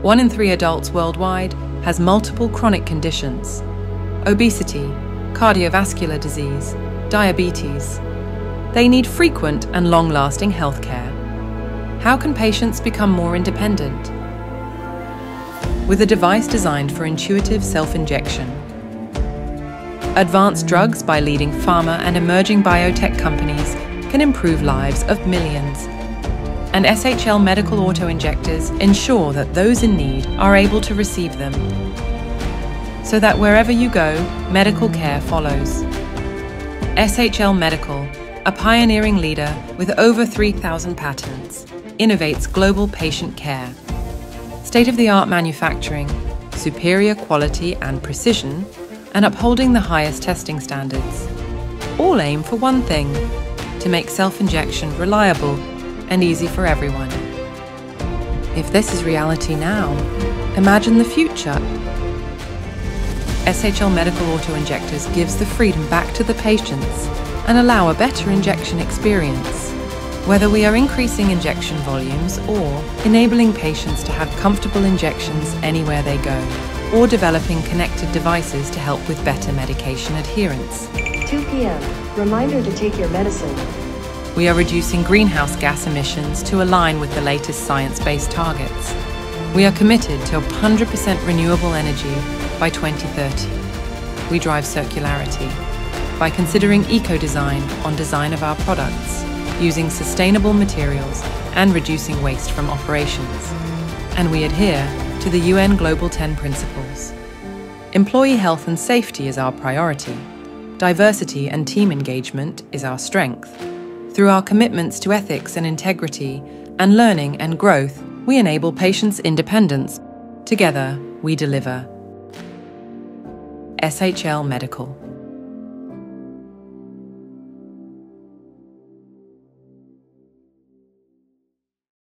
1 in 3 adults worldwide has multiple chronic conditions: obesity, cardiovascular disease, diabetes. They need frequent and long-lasting health care. How can patients become more independent? With a device designed for intuitive self-injection. Advanced drugs by leading pharma and emerging biotech companies can improve lives of millions. And SHL medical auto-injectors ensure that those in need are able to receive them, so that wherever you go, medical care follows. SHL Medical, a pioneering leader with over 3,000 patents, innovates global patient care. State-of-the-art manufacturing, superior quality and precision, and upholding the highest testing standards. All aim for one thing: to make self-injection reliable and easy for everyone. If this is reality now, imagine the future. SHL Medical Auto-Injectors gives the freedom back to the patients and allow a better injection experience. Whether we are increasing injection volumes or enabling patients to have comfortable injections anywhere they go, or developing connected devices to help with better medication adherence. 2 p.m. Reminder to take your medicine. We are reducing greenhouse gas emissions to align with the latest science-based targets. We are committed to 100% renewable energy by 2030. We drive circularity by considering eco-design on design of our products, using sustainable materials and reducing waste from operations. And we adhere to the UN Global 10 Principles. Employee health and safety is our priority. Diversity and team engagement is our strength. Through our commitments to ethics and integrity, and learning and growth, we enable patients' independence. Together, we deliver. SHL Medical.